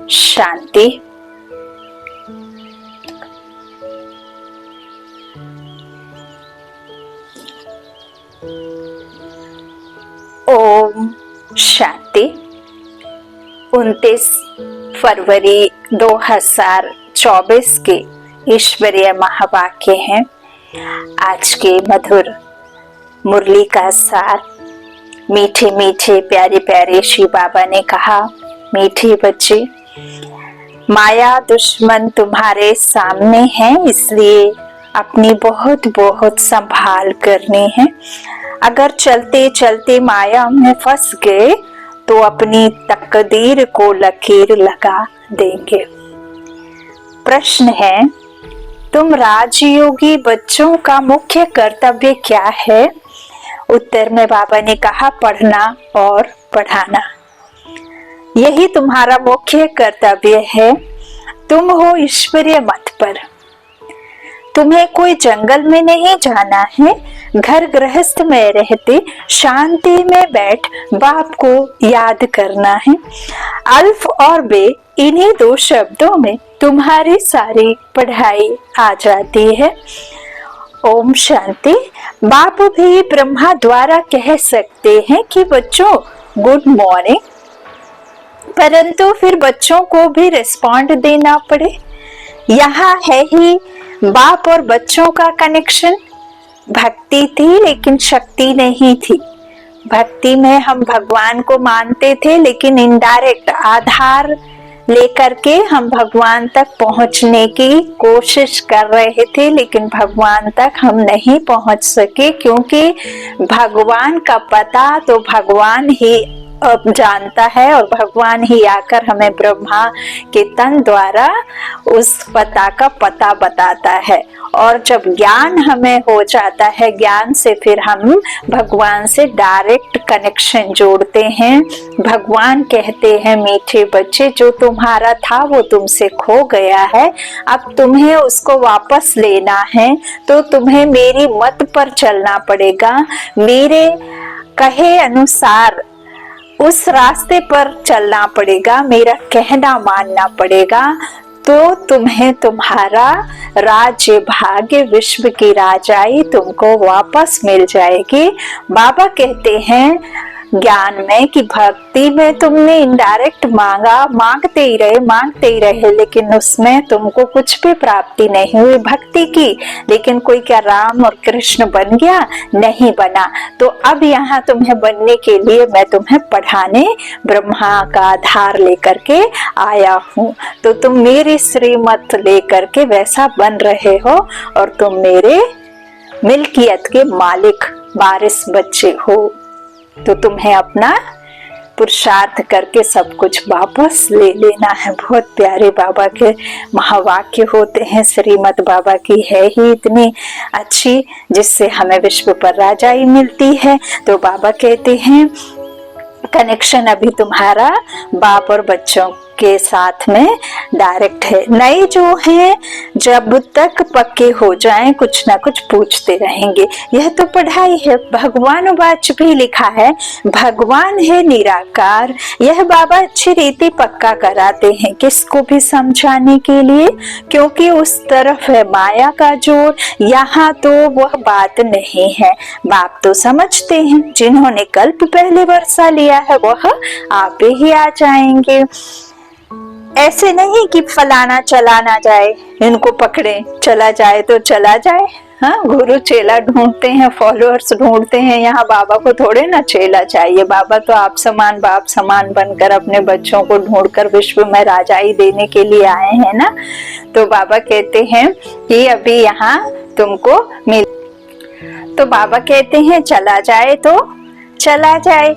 शांति। ओम शांति। 29 फरवरी 2024 के ईश्वरीय महावाक्य हैं। आज के मधुर मुरली का सार। मीठे मीठे प्यारे प्यारे शिव बाबा ने कहा, मीठे बच्चे, माया दुश्मन तुम्हारे सामने है, इसलिए अपनी बहुत बहुत संभाल करनी है। अगर चलते चलते माया में फंस गए तो अपनी तकदीर को लकीर लगा देंगे। प्रश्न है, तुम राजयोगी बच्चों का मुख्य कर्तव्य क्या है? उत्तर में बाबा ने कहा, पढ़ना और पढ़ाना। यही तुम्हारा मुख्य कर्तव्य है। तुम हो ईश्वरीय मत पर। तुम्हें कोई जंगल में नहीं जाना है। घर गृहस्थ में रहते शांति में बैठ बाप को याद करना है। अल्फ और बे, इन्हीं दो शब्दों में तुम्हारी सारी पढ़ाई आ जाती है। ओम शांति। बाप भी ब्रह्मा द्वारा कह सकते हैं कि बच्चों गुड मॉर्निंग, परंतु फिर बच्चों को भी रिस्पॉन्ड देना पड़े। यहाँ है ही बाप और बच्चों का कनेक्शन। भक्ति थी लेकिन शक्ति नहीं थी। भक्ति में हम भगवान को मानते थे, लेकिन इनडायरेक्ट आधार लेकर के हम भगवान तक पहुंचने की कोशिश कर रहे थे, लेकिन भगवान तक हम नहीं पहुंच सके, क्योंकि भगवान का पता तो भगवान ही अब जानता है, और भगवान ही आकर हमें ब्रह्मा के तन द्वारा उस पता का पता बताता है। और जब ज्ञान हमें हो जाता है, ज्ञान से फिर हम भगवान से डायरेक्ट कनेक्शन जोड़ते हैं। भगवान कहते हैं, मीठे बच्चे, जो तुम्हारा था वो तुमसे खो गया है, अब तुम्हें उसको वापस लेना है, तो तुम्हें मेरी मत पर चलना पड़ेगा। मेरे कहे अनुसार उस रास्ते पर चलना पड़ेगा, मेरा कहना मानना पड़ेगा, तो तुम्हें तुम्हारा राज्य भाग्य विश्व की राजाई तुमको वापस मिल जाएगी। बाबा कहते हैं ज्ञान में कि भक्ति में तुमने इनडायरेक्ट मांगा, मांगते ही रहे, लेकिन उसमें तुमको कुछ भी प्राप्ति नहीं हुई भक्ति की। लेकिन कोई क्या राम और कृष्ण बन गया? नहीं बना। तो अब यहाँ तुम्हें बनने के लिए मैं तुम्हें पढ़ाने ब्रह्मा का आधार लेकर के आया हूँ। तो तुम मेरी श्रीमत लेकर के वैसा बन रहे हो, और तुम मेरे मिल्कियत के मालिक वारिस बच्चे हो। तो तुम्हें अपना पुरुषार्थ करके सब कुछ वापस ले लेना है। बहुत प्यारे बाबा के महावाक्य होते हैं। श्रीमत बाबा की है ही इतनी अच्छी, जिससे हमें विश्व पर राजाई मिलती है। तो बाबा कहते हैं कनेक्शन अभी तुम्हारा बाप और बच्चों के साथ में डायरेक्ट है। नए जो हैं जब तक पक्के हो जाएं कुछ ना कुछ पूछते रहेंगे। यह तो पढ़ाई है। भगवान वाच भी लिखा है, भगवान है निराकार। यह बाबा अच्छी रीति पक्का कराते हैं किसको भी समझाने के लिए, क्योंकि उस तरफ है माया का जोर, यहाँ तो वह बात नहीं है। बाप तो समझते हैं, जिन्होंने कल्प पहले वर्षा लिया है वह आप ही आ जाएंगे। ऐसे नहीं कि फलाना चला ना जाए, इनको पकड़े, चला जाए तो चला जाए। हाँ, गुरु चेला ढूंढते हैं, फॉलोअर्स ढूंढते हैं। यहाँ बाबा को थोड़े ना चेला चाहिए। बाबा तो आप समान बाप समान बनकर अपने बच्चों को ढूंढकर विश्व में राजाई देने के लिए आए हैं ना। तो बाबा कहते हैं कि अभी यहाँ तुमको मिल, तो बाबा कहते हैं चला जाए तो चला जाए।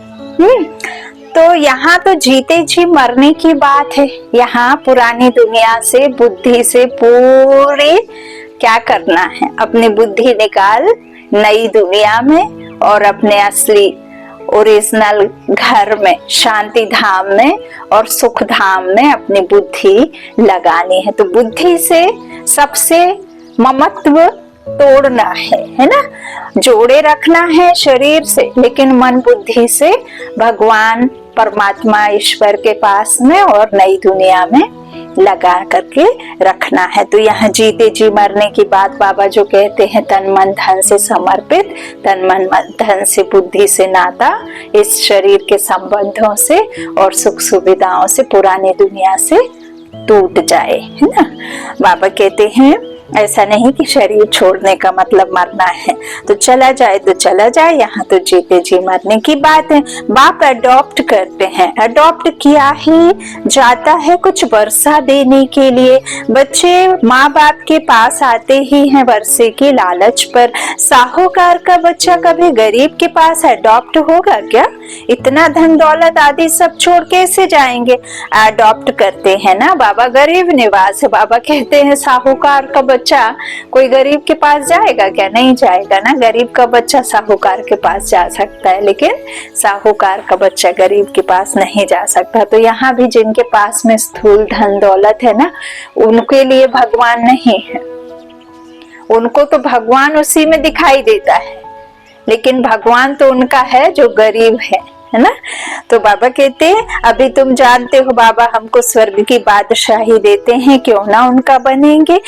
तो यहाँ तो जीते जी मरने की बात है। यहाँ पुरानी दुनिया से बुद्धि से पूरी क्या करना है, अपनी बुद्धि निकाल नई दुनिया में, और अपने असली ओरिजिनल घर में, शांति धाम में और सुख धाम में अपनी बुद्धि लगानी है। तो बुद्धि से सबसे ममत्व तोड़ना है ना, जोड़े रखना है शरीर से, लेकिन मन बुद्धि से भगवान परमात्मा ईश्वर के पास में और नई दुनिया में लगा करके रखना है। तो यहाँ जीते जी मरने की बात बाबा जो कहते हैं, तन मन धन से समर्पित, तन मन धन से बुद्धि से नाता, इस शरीर के संबंधों से और सुख सुविधाओं से पुरानी दुनिया से टूट जाए, है ना। बाबा कहते हैं ऐसा नहीं कि शरीर छोड़ने का मतलब मरना है, तो चला जाए तो चला जाए, यहाँ तो जीते जी मरने की बात है। बाप अडॉप्ट करते हैं, अडॉप्ट किया ही जाता है कुछ वर्षा देने के लिए। बच्चे माँ बाप के पास आते ही हैं वर्षे की लालच पर। साहूकार का बच्चा कभी गरीब के पास अडॉप्ट होगा क्या? इतना धन दौलत आदि सब छोड़ कैसे जाएंगे? अडॉप्ट करते हैं ना। बाबा गरीब निवास है, बाबा कहते हैं साहूकार का बच्चा कोई गरीब के पास जाएगा क्या? नहीं जाएगा ना। गरीब का बच्चा साहूकार के पास जा सकता है, लेकिन साहूकार का बच्चा गरीब के पास नहीं जा सकता। तो यहाँ भी जिनके पास में स्थूल धन दौलत है ना, उनके लिए भगवान नहीं है। उनको तो भगवान उसी में दिखाई देता है, लेकिन भगवान तो उनका है जो गरीब है ना। तो बाबा कहते हैं अभी तुम जानते हो बाबा हमको स्वर्ग की बादशाही देते हैं, क्यों ना उनका बनेंगे।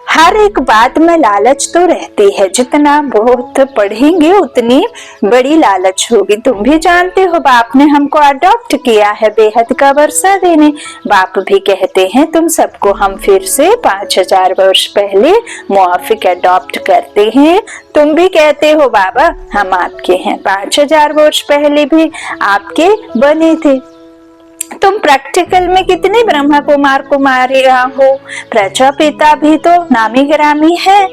हर एक बात में लालच तो रहती है, जितना बहुत पढ़ेंगे उतनी बड़ी लालच होगी। तुम भी जानते हो बाप ने हमको अडॉप्ट किया है बेहद का वर्षा देने। बाप भी कहते हैं तुम सबको हम फिर से 5000 वर्ष पहले मुआफिक अडॉप्ट करते हैं। तुम भी कहते हो बाबा हम आपके हैं, 5000 वर्ष पहले भी आपके बने थे। तुम प्रैक्टिकल में कितने ब्रह्मा कुमार कुमारियां हो, प्रजापिता भी तो नामी गिरामी है।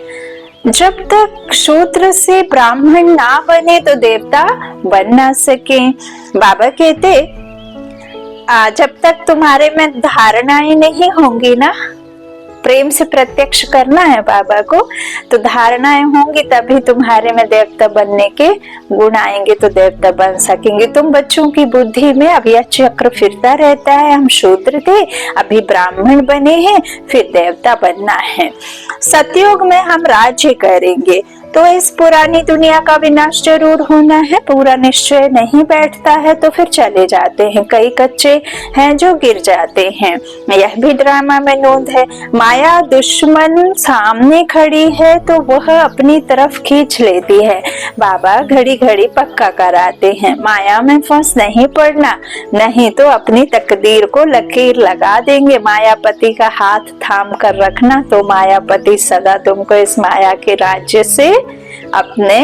जब तक शूद्र से ब्राह्मण ना बने तो देवता बन ना सके। बाबा कहते जब तक तुम्हारे में धारणाएं नहीं होंगी ना, प्रेम से प्रत्यक्ष करना है बाबा को, तो धारणाएं होंगी तभी तुम्हारे में देवता बनने के गुण आएंगे, तो देवता बन सकेंगे। तुम बच्चों की बुद्धि में अब यह चक्र फिरता रहता है, हम शूद्र थे अभी ब्राह्मण बने हैं, फिर देवता बनना है। सतयुग में हम राज्य करेंगे, तो इस पुरानी दुनिया का विनाश जरूर होना है। पूरा निश्चय नहीं बैठता है तो फिर चले जाते हैं। कई कच्चे हैं जो गिर जाते हैं, यह भी ड्रामा में नोंद है। माया दुश्मन सामने खड़ी है तो वह अपनी तरफ खींच लेती है। बाबा घड़ी घड़ी पक्का कराते हैं, माया में फंस नहीं पड़ना, नहीं तो अपनी तकदीर को लकीर लगा देंगे। मायापति का हाथ थाम कर रखना, तो मायापति सदा तुमको इस माया के राज्य से अपने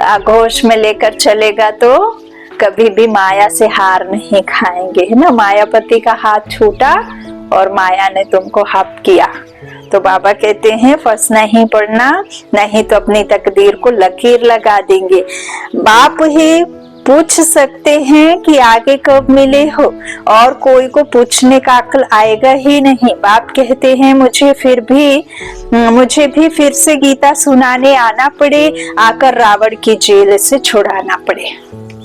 आगोश में लेकर चलेगा, तो कभी भी माया से हार नहीं खाएंगे, है ना। मायापति का हाथ छूटा और माया ने तुमको हप किया, तो बाबा कहते हैं फंस नहीं पड़ना, नहीं तो अपनी तकदीर को लकीर लगा देंगे। बाप ही पूछ सकते हैं कि आगे कब मिले हो, और कोई को पूछने का अक्ल आएगा ही नहीं। बाप कहते हैं मुझे भी फिर से गीता सुनाने आना पड़े, आकर रावण की जेल से छुड़ाना पड़े।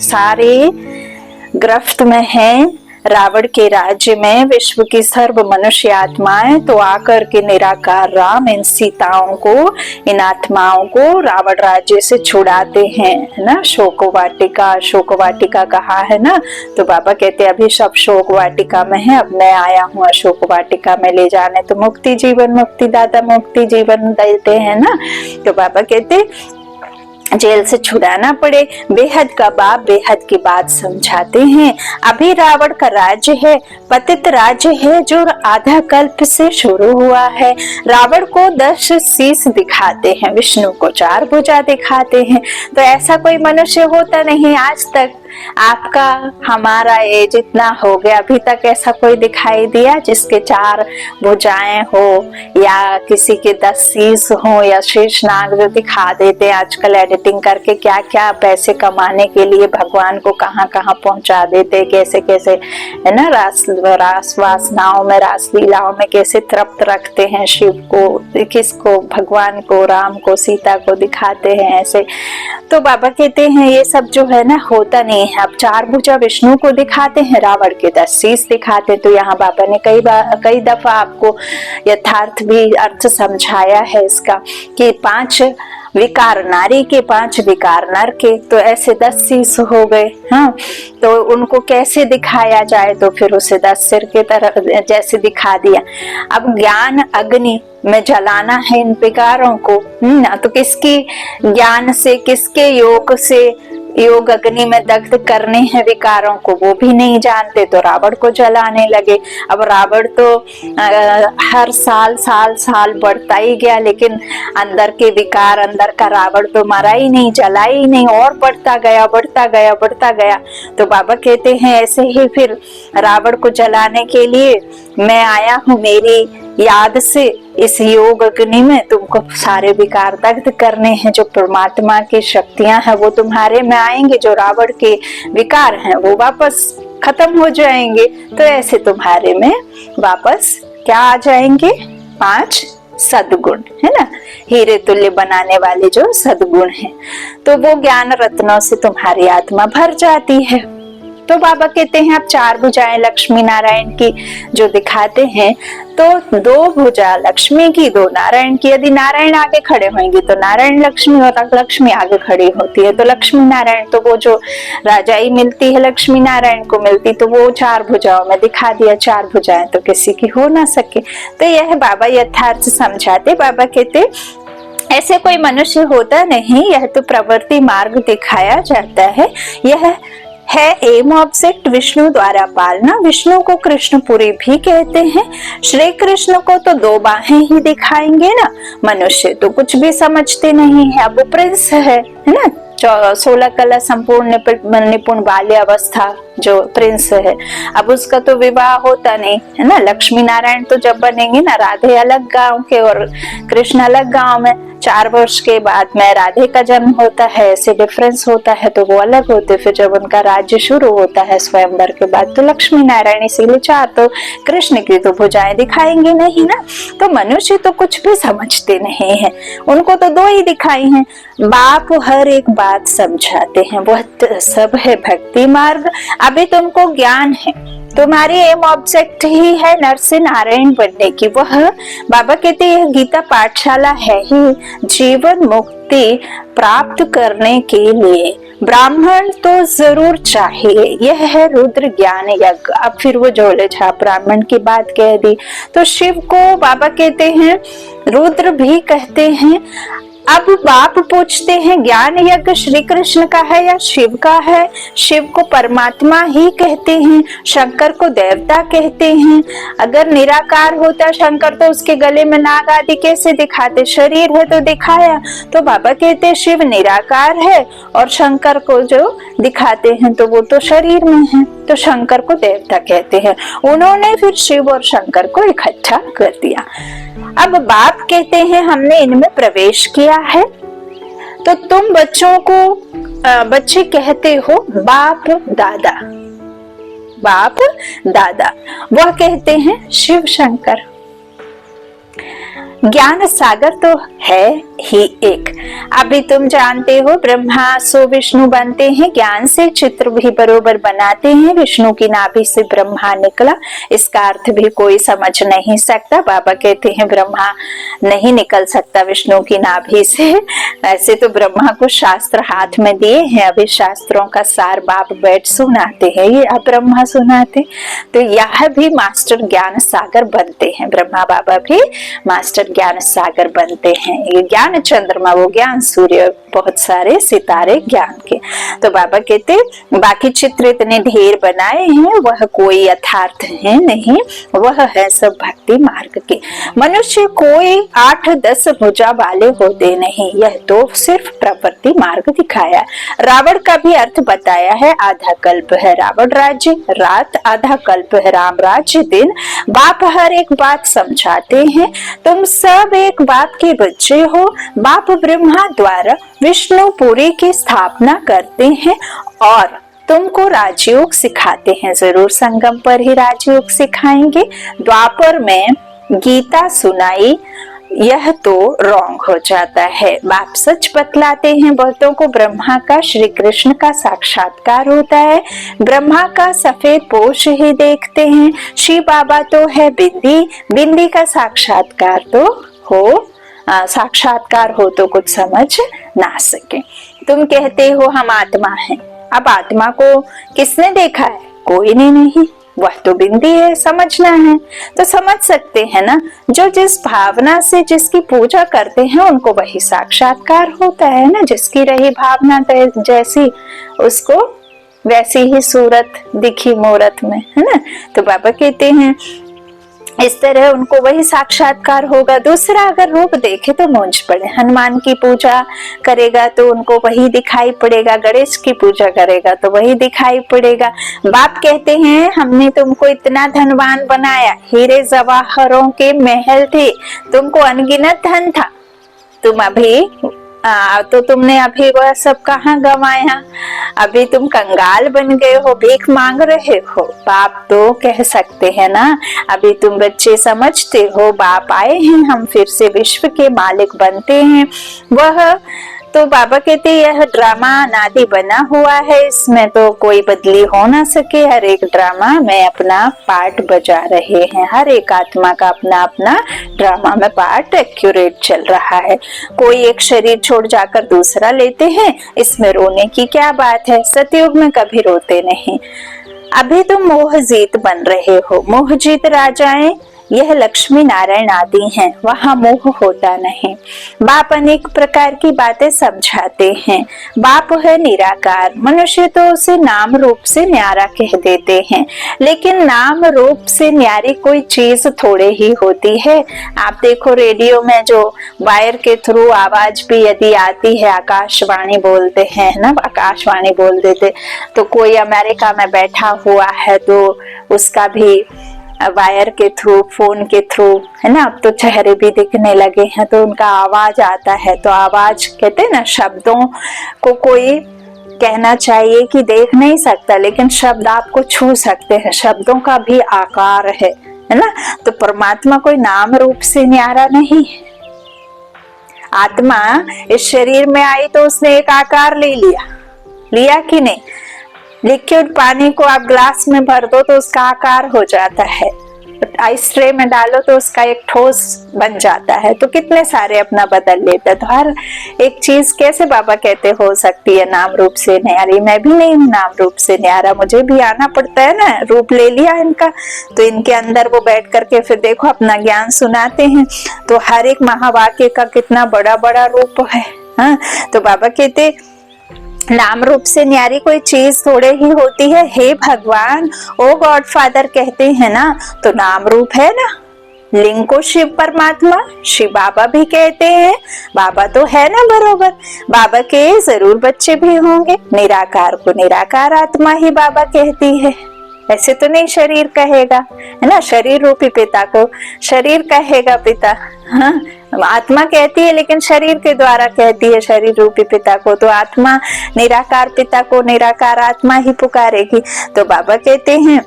सारे गिरफ्त में हैं रावण के राज्य में विश्व की सर्व मनुष्य आत्माएं, तो आकर के निराकार राम इन सीताओं को, इन आत्माओं को रावण राज्य से छुड़ाते हैं, है ना। शोक वाटिका कहा है ना, तो बाबा कहते हैं अभी सब शोक वाटिका में है, अब मैं आया हूँ अशोक वाटिका में ले जाने, तो मुक्ति जीवन मुक्ति दाता मुक्ति जीवन देते हैं ना। तो बाबा कहते जेल से छुड़ाना पड़े। बेहद का बाप बेहद की बात समझाते हैं। अभी रावण का राज्य है, पतित राज्य है जो आधा कल्प से शुरू हुआ है। रावण को 10 शीश दिखाते हैं, विष्णु को 4 भुजा दिखाते हैं। तो ऐसा कोई मनुष्य होता नहीं आज तक। आपका हमारा एज इतना हो गया, अभी तक ऐसा कोई दिखाई दिया जिसके 4 भुजाएं हो, या किसी के 10 शीश हो, या शेष नाग जो दिखा देते आजकल एडिटिंग करके, क्या क्या पैसे कमाने के लिए भगवान को कहाँ कहाँ पहुंचा देते, कैसे कैसे, है ना। रास वासनाओं में, रास लीलाओं में कैसे तृप्त रखते हैं शिव को, किसको, भगवान को, राम को, सीता को दिखाते हैं ऐसे। तो बाबा कहते हैं ये सब जो है ना होता नहीं है। अब 4 भुजा विष्णु को दिखाते हैं, रावण के 10 शीश दिखाते। तो यहाँ बाबा ने कई दफा आपको यथार्थ भी अर्थ समझाया है इसका, कि 5 विकार नारी के 5 विकार नर के, तो ऐसे 10 शीश हो गए। हाँ, तो उनको कैसे दिखाया जाए, तो फिर उसे 10 सिर के तरह जैसे दिखा दिया। अब ज्ञान अग्नि में जलाना है इन विकारों को, ना तो किसकी ज्ञान से, किसके योग से योग अग्नि में दग्ध करने हैं विकारों को, वो भी नहीं जानते, तो रावण को जलाने लगे। अब रावण तो हर साल बढ़ता ही गया, लेकिन अंदर के विकार, अंदर का रावण तो मरा ही नहीं, जला ही नहीं, और बढ़ता गया। तो बाबा कहते हैं ऐसे ही फिर रावण को जलाने के लिए मैं आया हूँ, मेरी याद से इस योग अग्नि में तुमको सारे विकार दग्ध करने हैं। जो परमात्मा की शक्तियां हैं वो तुम्हारे में आएंगे, जो रावण के विकार हैं वो वापस खत्म हो जाएंगे। तो ऐसे तुम्हारे में वापस क्या आ जाएंगे, 5 सद्गुण, है ना, हीरे तुल्य बनाने वाले जो सद्गुण हैं। तो वो ज्ञान रत्नों से तुम्हारी आत्मा भर जाती है। तो बाबा कहते हैं आप 4 भुजाएं लक्ष्मी नारायण की जो दिखाते हैं, तो 2 भुजा लक्ष्मी की, 2 नारायण की। यदि नारायण आगे खड़े होंगे तो नारायण लक्ष्मी, और लक्ष्मी आगे खड़ी होती है तो लक्ष्मी नारायण। तो वो जो राजाई मिलती है लक्ष्मी नारायण को मिलती, तो वो 4 भुजाओं में दिखा दिया। 4 भुजाएं तो किसी की हो ना सके। तो यह बाबा यथार्थ समझाते। बाबा कहते ऐसे कोई मनुष्य होता नहीं, यह तो प्रवृत्ति मार्ग दिखाया जाता है। यह है एम ऑब्जेक्ट विष्णु द्वारा पालना। विष्णु को कृष्णपुरी भी कहते हैं। श्री कृष्ण को तो 2 बाहें ही दिखाएंगे ना। मनुष्य तो कुछ भी समझते नहीं है। अब वो प्रिंस है ना, 16 कला संपूर्ण निपुण बाल्य अवस्था जो प्रिंस है, अब उसका तो विवाह होता नहीं है ना। लक्ष्मी नारायण तो जब बनेंगे ना, राधे अलग गांव के और कृष्ण अलग गांव में, 4 वर्ष के बाद में राधे का जन्म होता है, ऐसे डिफरेंस होता है, तो वो अलग होते। फिर जब उनका राज्य शुरू होता है स्वयंवर के बाद, तो लक्ष्मी नारायण इसीलिए 4, तो कृष्ण की तो भुजाएं दिखाएंगे नहीं ना। तो मनुष्य तो कुछ भी समझते नहीं है, उनको तो 2 ही दिखाई हैं। बाप हर एक बात समझाते हैं, वह सब है भक्ति मार्ग। अभी तुमको ज्ञान है, तुम्हारी एम ऑब्जेक्ट ही है नर से नारायण बनने की। वह बाबा कहते हैं गीता पाठशाला है ही जीवन मुक्ति प्राप्त करने के लिए ब्राह्मण तो जरूर चाहिए। यह है रुद्र ज्ञान यज्ञ। अब फिर वो झोले छाप ब्राह्मण की बात कह दी, तो शिव को बाबा कहते हैं रुद्र भी कहते हैं। अब बाप पूछते हैं ज्ञान यज्ञ श्री कृष्ण का है या शिव का है। शिव को परमात्मा ही कहते हैं, शंकर को देवता कहते हैं। अगर निराकार होता शंकर तो उसके गले में नाग आदि कैसे दिखाते, शरीर है तो दिखाया। तो बाबा कहते हैं शिव निराकार है और शंकर को जो दिखाते हैं तो वो तो शरीर में है, तो शंकर को देवता कहते हैं। उन्होंने फिर शिव और शंकर को इकट्ठा कर दिया। अब बाप कहते हैं हमने इनमें प्रवेश किया है। तो तुम बच्चों को बच्चे कहते हो बाप दादा, बाप दादा, वह कहते हैं शिव शंकर। ज्ञान सागर तो है ही एक। अभी तुम जानते हो ब्रह्मा सो विष्णु बनते हैं, ज्ञान से चित्र भी बरोबर बनाते हैं। विष्णु की नाभि से ब्रह्मा निकला, इसका अर्थ भी कोई समझ नहीं सकता। बाबा कहते हैं ब्रह्मा नहीं निकल सकता विष्णु की नाभि से। ऐसे तो ब्रह्मा को शास्त्र हाथ में दिए हैं, अभी शास्त्रों का सार बाप बैठ सुनाते हैं, ये अब ब्रह्मा सुनाते। तो यह भी मास्टर ज्ञान सागर बनते हैं, ब्रह्मा बाबा भी मास्टर ज्ञान सागर बनते हैं। ये ज्ञान चंद्रमा, वो ज्ञान सूर्य, बहुत सारे सितारे ज्ञान के। तो बाबा कहते बाकी चित्र इतने ढेर बनाए हैं, वह कोई यथार्थ है नहीं, वह है सब भक्ति मार्ग के। मनुष्य कोई 8-10 भुजा वाले होते नहीं, यह तो सिर्फ प्रवृत्ति मार्ग दिखाया। रावण का भी अर्थ बताया है, आधा कल्प है रावण राज्य रात, आधा कल्प है राम राज्य दिन। बाप हर एक बात समझाते हैं, तुम सब एक बाप के बच्चे हो। बाप ब्रह्मा द्वारा विष्णुपुरी की स्थापना करते हैं और तुमको राजयोग सिखाते हैं। जरूर संगम पर ही राजयोग सिखाएंगे। द्वापर में गीता सुनाई, यह तो रॉन्ग हो जाता है। बाप सच बतलाते हैं, बहुतों को ब्रह्मा का श्री कृष्ण का साक्षात्कार होता है। ब्रह्मा का सफेद पोष ही देखते हैं। शिव बाबा तो है बिंदी, बिंदी का साक्षात्कार तो हो साक्षात्कार हो तो कुछ समझ ना सके। तुम कहते हो हम आत्मा हैं, अब आत्मा को किसने देखा है? कोई ने नहीं, वह तो बिंदी है, समझना है तो समझ सकते हैं ना। जो जिस भावना से जिसकी पूजा करते हैं उनको वही साक्षात्कार होता है ना। जिसकी रही भावना जैसी उसको वैसी ही सूरत दिखी मूरत में, है ना। तो बाबा कहते हैं इस तरह उनको वही साक्षात्कार होगा। दूसरा अगर रूप देखे तो मौज पड़े, हनुमान की पूजा करेगा तो उनको वही दिखाई पड़ेगा, गणेश की पूजा करेगा तो वही दिखाई पड़ेगा। बाप कहते हैं हमने तुमको इतना धनवान बनाया, हीरे जवाहरों के महल थे, तुमको अनगिनत धन था, तुम अभी तो तुमने अभी वह सब कहाँ गंवाया? अभी तुम कंगाल बन गए हो, भीख मांग रहे हो। बाप तो कह सकते हैं ना, अभी तुम बच्चे समझते हो बाप आए हैं, हम फिर से विश्व के मालिक बनते हैं। वह तो बाबा कहते यह ड्रामा अनादि बना हुआ है, इसमें तो कोई बदली हो ना सके। हर एक ड्रामा में अपना पार्ट बजा रहे हैं, हर एक आत्मा का अपना अपना ड्रामा में पार्ट एक्यूरेट चल रहा है। कोई एक शरीर छोड़ जाकर दूसरा लेते हैं, इसमें रोने की क्या बात है? सतयुग में कभी रोते नहीं। अभी तुम मोहजीत बन रहे हो। मोहजीत राजाएं यह लक्ष्मी नारायण आदि हैं, वहां मोह होता नहीं। बाप अनेक प्रकार की बातें समझाते हैं। बाप है निराकार, मनुष्य तो उसे नाम रूप से न्यारा कह देते हैं, लेकिन नाम रूप से न्यारी कोई चीज थोड़े ही होती है। आप देखो रेडियो में जो वायर के थ्रू आवाज भी यदि आती है, आकाशवाणी बोलते हैं ना, आकाशवाणी बोल देते, तो कोई अमेरिका में बैठा हुआ है तो उसका भी वायर के थ्रू, फोन के थ्रू, है ना, अब तो चेहरे भी दिखने लगे हैं तो उनका आवाज आता है। तो आवाज कहते हैं ना, शब्दों को कोई कहना चाहिए कि देख नहीं सकता, लेकिन शब्द आपको छू सकते हैं, शब्दों का भी आकार है ना। तो परमात्मा कोई नाम रूप से न्यारा नहीं। आत्मा इस शरीर में आई तो उसने एक आकार ले लिया कि नहीं? लिक्विड पानी को आप ग्लास में भर दो तो उसका आकार हो जाता है, आइस ट्रे में डालो तो उसका एक ठोस बन जाता है। तो कितने सारे अपना बदल लेता है। तो हर एक चीज कैसे बाबा कहते हो सकती है नाम रूप से न्यारी? मैं भी नहीं हूँ नाम रूप से न्यारा, मुझे भी आना पड़ता है ना। रूप ले लिया इनका तो इनके अंदर वो बैठ करके फिर देखो अपना ज्ञान सुनाते हैं। तो हर एक महावाक्य का कितना बड़ा बड़ा रूप है। हाँ, तो बाबा कहते नाम रूप से न्यारी कोई चीज थोड़े ही होती है। हे भगवान, ओ गॉड फादर कहते हैं ना, तो नाम रूप है ना। लिंग को शिव परमात्मा शिव बाबा भी कहते हैं, बाबा तो है ना बरोबर। बाबा के जरूर बच्चे भी होंगे। निराकार को निराकार आत्मा ही बाबा कहती है, ऐसे तो नहीं शरीर कहेगा, है ना। शरीर रूपी पिता को शरीर कहेगा पिता, हाँ आत्मा कहती है लेकिन शरीर के द्वारा कहती है शरीर रूपी पिता को। तो आत्मा निराकार पिता को निराकार आत्मा ही पुकारेगी। तो बाबा कहते हैं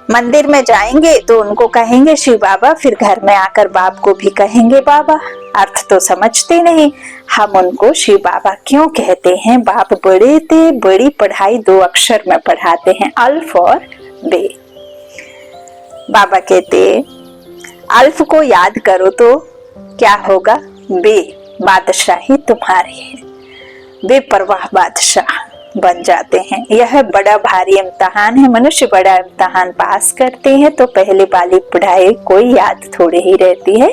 मंदिर में जाएंगे तो उनको कहेंगे शिव बाबा, फिर घर में आकर बाप को भी कहेंगे बाबा। अर्थ तो समझते नहीं, हम उनको शिव बाबा क्यों कहते हैं? बाप बड़े थे, बड़ी पढ़ाई 2 अक्षर में पढ़ाते हैं, अल्फ और बे। बाबा कहते अल्फ को याद करो तो क्या होगा? बे बादशाही तुम्हारी है, बेपरवाह बादशाह बन जाते हैं। यह बड़ा भारी इम्तिहान है। मनुष्य बड़ा इम्तिहान पास करते हैं तो पहले वाली पढ़ाई कोई याद थोड़ी ही रहती है,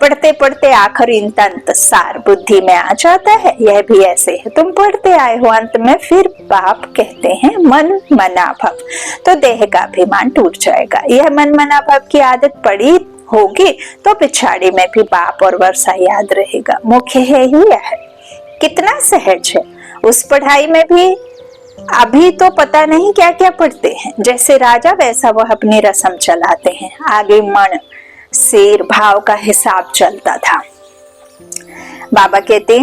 पढ़ते पढ़ते आखिर इंतंत सार बुद्धि में आ जाता है। यह भी ऐसे है, तुम पढ़ते आए हो, अंत में फिर बाप कहते हैं मन मना भव, तो देह का अभिमान टूट जाएगा। यह मन मना भव की आदत पड़ी होगी तो पिछाड़ी में भी बाप और वर्षा याद रहेगा। मुख्य है ही यह, कितना सहज है। उस पढ़ाई में भी अभी तो पता नहीं क्या क्या पढ़ते हैं। जैसे राजा वैसा वह अपनी रस्म चलाते हैं। आगे मण शेर भाव का हिसाब चलता था। बाबा कहते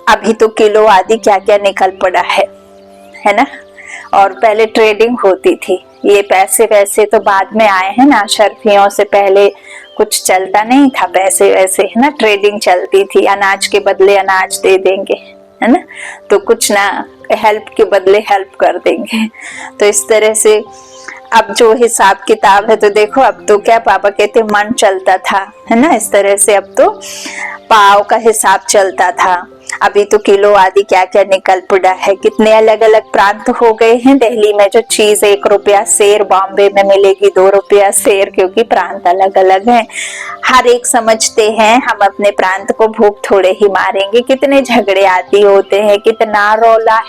अभी तो किलो आदि क्या क्या निकल पड़ा है ना। और पहले ट्रेडिंग होती थी, ये पैसे वैसे तो बाद में आए हैं ना, शर्फियों से पहले कुछ चलता नहीं था पैसे वैसे, है ना। ट्रेडिंग चलती थी, अनाज के बदले अनाज दे देंगे, है ना, तो कुछ ना हेल्प के बदले हेल्प कर देंगे। तो इस तरह से अब जो हिसाब किताब है तो देखो, अब तो क्या पापा कहते मन चलता था, है ना, इस तरह से अब तो पाव का हिसाब चलता था। अभी तो किलो आदि क्या क्या निकल पड़ा है, कितने अलग अलग प्रांत हो गए हैं। दिल्ली में जो चीज 1 रुपया सेर, बॉम्बे में मिलेगी 2 रुपया सेर, क्योंकि प्रांत अलग अलग हैं। हर एक समझते हैं हम अपने प्रांत को भूख थोड़े ही मारेंगे। कितने झगड़े आदि होते हैं, कितना रौला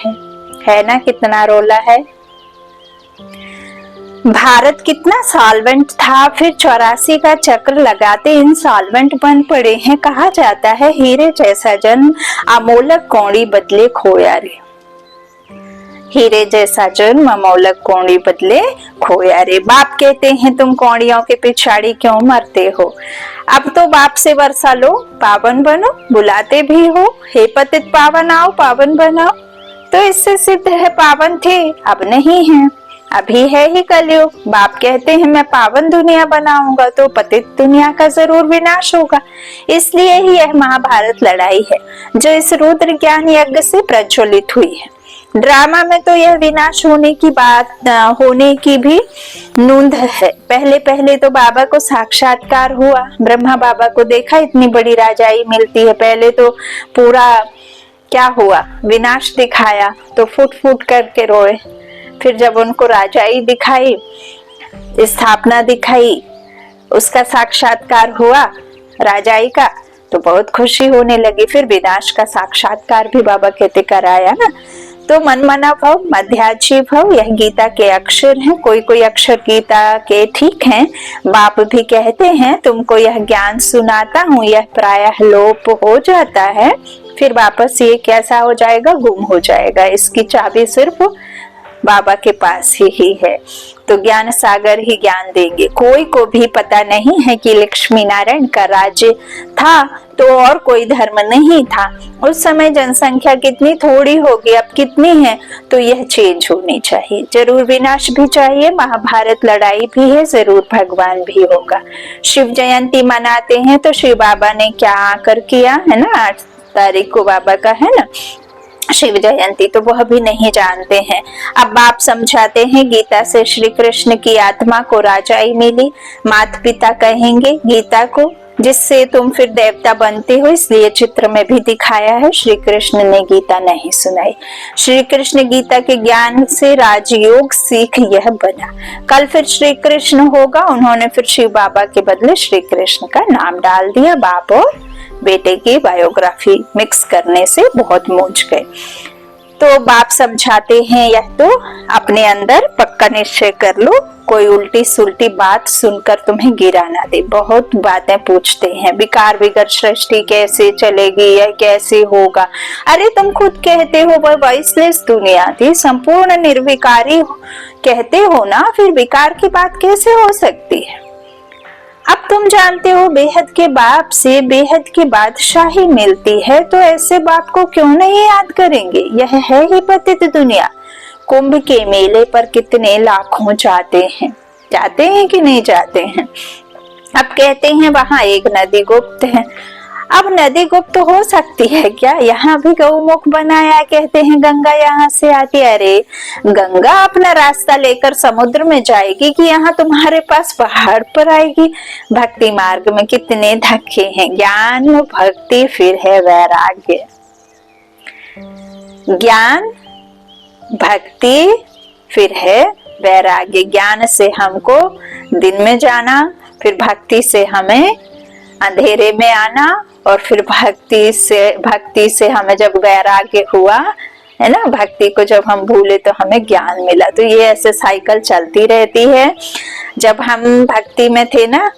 है ना, कितना रौला है। भारत कितना सॉल्वेंट था, फिर 84 का चक्र लगाते इंसॉल्वेंट बन पड़े हैं। कहा जाता है हीरे जैसा जन्म अमोलक कौड़ी बदले खोया रे। हीरे जैसा जन्म अमोलक कौड़ी बदले खोया रे। बाप कहते हैं तुम कौड़ियों के पिछाड़ी क्यों मरते हो। अब तो बाप से वर्षा लो, पावन बनो, बुलाते भी हो, हे पतित पावन आओ पावन बनाओ। तो इससे सिद्ध है पावन थे, अब नहीं है, अभी है ही कलयुग। बाप कहते हैं मैं पावन दुनिया बनाऊंगा तो पतित दुनिया का जरूर विनाश होगा। इसलिए ही यह महाभारत लड़ाई है जो इस रुद्र ज्ञान यज्ञ से प्रज्वलित हुई है। ड्रामा में तो यह विनाश होने की बात होने की भी नूंद है। पहले पहले तो बाबा को साक्षात्कार हुआ, ब्रह्मा बाबा को देखा, इतनी बड़ी राजाई मिलती है। पहले तो पूरा क्या हुआ, विनाश दिखाया तो फुट फुट करके रोए। फिर जब उनको राजाई दिखाई, स्थापना दिखाई, उसका साक्षात्कार हुआ राजाई का, तो बहुत खुशी होने लगी। फिर विनाश का साक्षात्कार भी बाबा कहते कराया ना। तो मनमना भव, मध्याजी भव, यह गीता के अक्षर हैं। कोई कोई अक्षर गीता के ठीक हैं। बाप भी कहते हैं तुमको यह ज्ञान सुनाता हूँ, यह प्रायः लोप हो जाता है, फिर वापस ये कैसा हो जाएगा, गुम हो जाएगा। इसकी चाबी सिर्फ बाबा के पास ही है। तो ज्ञान सागर ही ज्ञान देंगे। कोई को भी पता नहीं है कि लक्ष्मी नारायण का राज्य था तो और कोई धर्म नहीं था। उस समय जनसंख्या कितनी थोड़ी होगी, अब कितनी है, तो यह चेंज होनी चाहिए। जरूर विनाश भी चाहिए, महाभारत लड़ाई भी है, जरूर भगवान भी होगा। शिव जयंती मनाते हैं तो शिव बाबा ने क्या आकर किया है ना, 8 तारीख को बाबा का है ना शिव जयंती, तो वह भी नहीं जानते हैं। अब बाप समझाते हैं गीता से श्री कृष्ण की आत्मा को राजाई मिली। माता पिता कहेंगे गीता को, जिससे तुम फिर देवता बनते हो, इसलिए चित्र में भी दिखाया है। श्री कृष्ण ने गीता नहीं सुनाई। श्री कृष्ण गीता के ज्ञान से राजयोग सीख यह बना। कल फिर श्री कृष्ण होगा, उन्होंने फिर शिव बाबा के बदले श्री कृष्ण का नाम डाल दिया। बाप और बेटे की बायोग्राफी मिक्स करने से बहुत मूंझ गए। तो बाप समझाते हैं यह तो अपने अंदर पक्का निश्चय कर लो, कोई उल्टी सुल्टी बात सुनकर तुम्हें गिरा ना दे। बहुत बातें पूछते हैं, विकार विगर सृष्टि कैसे चलेगी, यह कैसे होगा। अरे तुम खुद कहते हो वह वॉइसलेस दुनिया थी, संपूर्ण निर्विकारी कहते हो ना, फिर विकार की बात कैसे हो सकती है। अब तुम जानते हो बेहद के बाप से बेहद की बादशाही मिलती है, तो ऐसे बाप को क्यों नहीं याद करेंगे। यह है ही पतित दुनिया। कुंभ के मेले पर कितने लाखों जाते हैं कि नहीं जाते हैं। अब कहते हैं वहां एक नदी गुप्त है। अब नदी गुप्त हो सकती है क्या, यहाँ भी गौमुख बनाया, कहते हैं गंगा यहाँ से आती। अरे गंगा अपना रास्ता लेकर समुद्र में जाएगी कि यहाँ तुम्हारे पास पहाड़ पर आएगी। भक्ति मार्ग में कितने धक्के हैं। ज्ञान भक्ति फिर है वैराग्य, ज्ञान भक्ति फिर है वैराग्य। ज्ञान से हमको दिन में जाना, फिर भक्ति से हमें अंधेरे में आना, और फिर भक्ति से हमें जब वैराग्य हुआ है ना, भक्ति को जब हम भूले तो हमें ज्ञान मिला। तो ये ऐसे साइकिल चलती रहती है। जब हम भक्ति में थे ना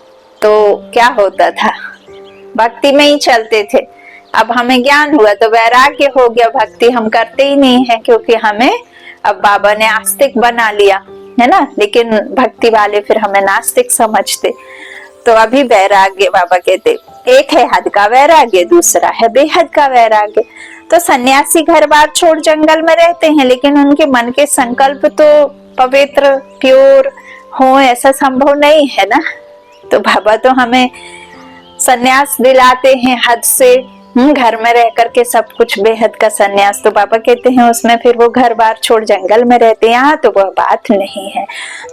तो क्या होता था, भक्ति में ही चलते थे। अब हमें ज्ञान हुआ तो वैराग्य हो गया, भक्ति हम करते ही नहीं है, क्योंकि हमें अब बाबा ने आस्तिक बना लिया है ना। लेकिन भक्ति वाले फिर हमें नास्तिक समझते। तो अभी वैराग्य बाबा कहते, एक है हद का वैराग्य, दूसरा है बेहद का वैराग्य। तो सन्यासी घर बार छोड़ जंगल में रहते हैं, लेकिन उनके मन के संकल्प तो पवित्र प्योर हो, ऐसा संभव नहीं है ना। तो बाबा तो हमें सन्यास दिलाते हैं हद से घर में रह करके सब कुछ बेहद का सन्यास, तो बाबा कहते हैं उसमें फिर वो घर बार छोड़ जंगल में रहते हैं। यहाँ तो वह बात नहीं है।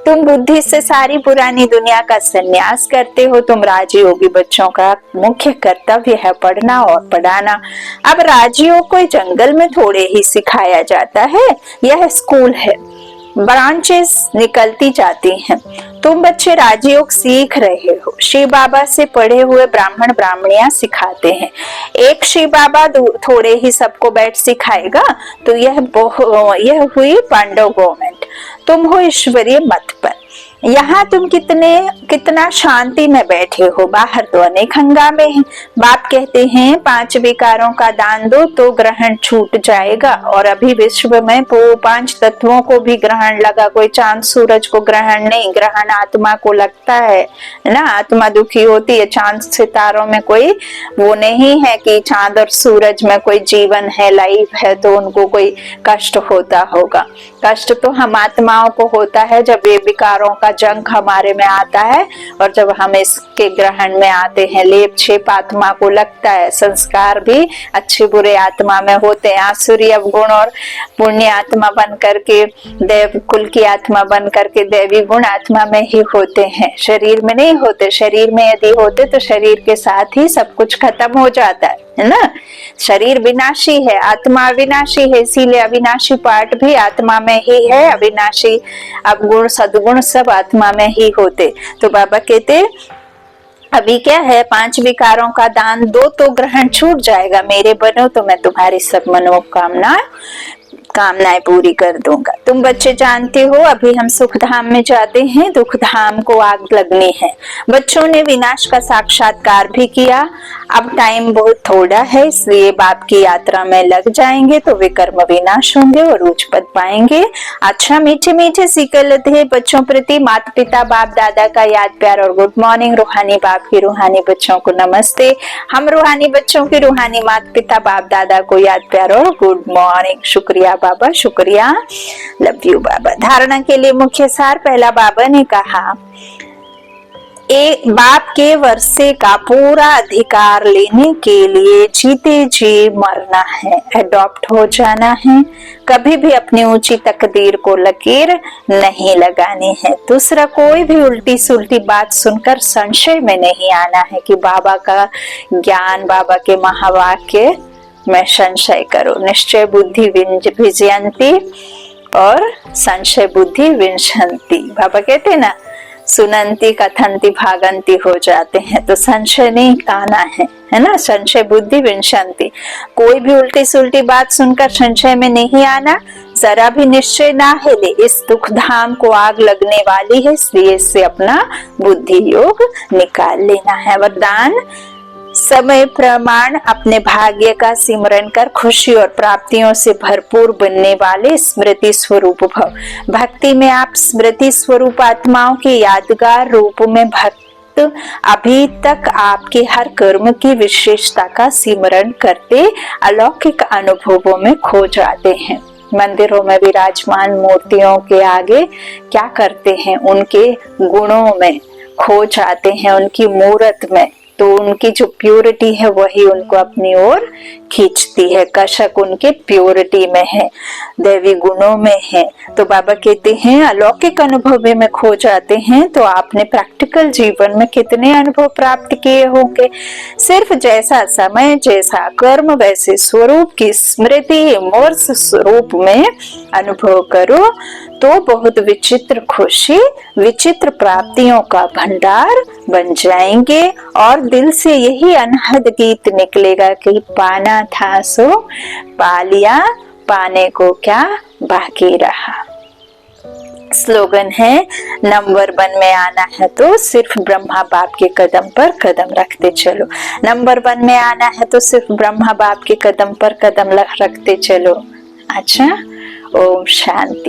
तुम बुद्धि से सारी पुरानी दुनिया का सन्यास करते हो। तुम राजयोगी बच्चों का मुख्य कर्तव्य है पढ़ना और पढ़ाना। अब राजयोग को जंगल में थोड़े ही सिखाया जाता है, यह स्कूल है, ब्रांचेस निकलती जाती हैं। तुम बच्चे राजयोग सीख रहे हो। शिव बाबा से पढ़े हुए ब्राह्मण ब्राह्मणियां सिखाते हैं। एक शिव बाबा थोड़े ही सबको बैठ सिखाएगा, तो यह हुई पांडव गवर्नमेंट। तुम हो ईश्वरीय मत पर। यहाँ तुम कितना शांति में बैठे हो, बाहर तो अनेक हंगामे हैं। बाप कहते हैं 5 विकारों का दान दो तो ग्रहण छूट जाएगा। और अभी विश्व में वो 5 तत्वों को भी ग्रहण लगा। कोई चांद सूरज को ग्रहण नहीं, ग्रहण आत्मा को लगता है ना। आत्मा दुखी होती है। चांद सितारों में कोई वो नहीं है कि चांद और सूरज में कोई जीवन है, लाइफ है, तो उनको कोई कष्ट होता होगा। कष्ट तो हम आत्माओं को होता है जब ये विकारों का जंग हमारे में आता है, और जब हम इसके ग्रहण में आते हैं। लेप छेप आत्मा को लगता है। संस्कार भी अच्छे बुरे आत्मा में होते हैं। आसुरी अवगुण और पुण्य आत्मा बन करके, देव कुल की आत्मा बन करके दैवी गुण आत्मा में ही होते हैं, शरीर में नहीं होते। शरीर में यदि होते तो शरीर के साथ ही सब कुछ खत्म हो जाता है ना। शरीर विनाशी है, आत्मा अविनाशी है, इसीलिए अविनाशी पार्ट भी आत्मा में ही है। अविनाशी अवगुण सद्गुण सब आत्मा में ही होते। तो बाबा कहते अभी क्या है, 5 विकारों का दान दो तो ग्रहण छूट जाएगा। मेरे बनो तो मैं तुम्हारी सब कामनाएं पूरी कर दूंगा। तुम बच्चे जानते हो अभी हम सुख धाम में जाते हैं, दुख धाम को आग लगनी है। बच्चों ने विनाश का साक्षात्कार भी किया। अब टाइम बहुत थोड़ा है, इसलिए बाप की यात्रा में लग जाएंगे तो वे कर्म विनाश होंगे और उच्च पद पाएंगे। अच्छा, मीठे मीठे सीखे लेते बच्चों प्रति माता पिता बाप दादा का याद प्यार और गुड मॉर्निंग। रूहानी बाप की रूहानी बच्चों को नमस्ते। हम रूहानी बच्चों की रूहानी माता पिता बाप दादा को याद प्यार और गुड मॉर्निंग। शुक्रिया बाबा, शुक्रिया, लव यू बाबा। धारणा के लिए मुख्य सार। पहला, बाबा ने कहा बाप के वर्षे का पूरा अधिकार लेने के लिए जीते जी मरना है, एडॉप्ट हो जाना है। कभी भी अपनी ऊंची तकदीर को लकीर नहीं लगानी है। दूसरा, कोई भी उल्टी सुल्टी बात सुनकर संशय में नहीं आना है कि बाबा का ज्ञान, बाबा के महावाक्य में संशय करो। निश्चय बुद्धि विजयंती और संशय बुद्धि विंशंती। बाबा कहते ना, सुनंती कथंती भागंती हो जाते हैं, तो संशय नहीं आना है ना। संशय बुद्धि विंशंती। कोई भी उल्टी सुल्टी बात सुनकर संशय में नहीं आना। जरा भी निश्चय ना हिले, इस दुख धाम को आग लगने वाली है, इसलिए इससे अपना बुद्धि योग निकाल लेना है। वरदान, समय प्रमाण अपने भाग्य का सिमरन कर खुशी और प्राप्तियों से भरपूर बनने वाले स्मृति स्वरूप भव। भक्ति में आप स्मृति स्वरूप आत्माओं के यादगार रूप में भक्त अभी तक आपके हर कर्म की विशेषता का सिमरन करते अलौकिक अनुभवों में खो जाते हैं। मंदिरों में विराजमान मूर्तियों के आगे क्या करते हैं, उनके गुणों में खो जाते हैं, उनकी मूर्त में। तो उनकी जो प्योरिटी है वही उनको अपनी ओर खींचती है। कशक उनके प्योरिटी में है, दैवी गुणों में है। तो बाबा कहते हैं अलौकिक अनुभव में खो जाते हैं। तो आपने प्रैक्टिकल जीवन में कितने अनुभव प्राप्त किए होंगे। सिर्फ जैसा समय, जैसा कर्म, वैसे स्वरूप की स्मृति इमर्स स्वरूप में अनुभव करो तो बहुत विचित्र खुशी, विचित्र प्राप्तियों का भंडार बन जाएंगे। और दिल से यही अनहद गीत निकलेगा कि पाना था सो पा लिया, पाने को क्या बाकी रहा। स्लोगन है, नंबर 1 में आना है तो सिर्फ ब्रह्मा बाप के कदम पर कदम रखते चलो। नंबर 1 में आना है तो सिर्फ ब्रह्मा बाप के कदम पर कदम रखते चलो। अच्छा, ओम शांति।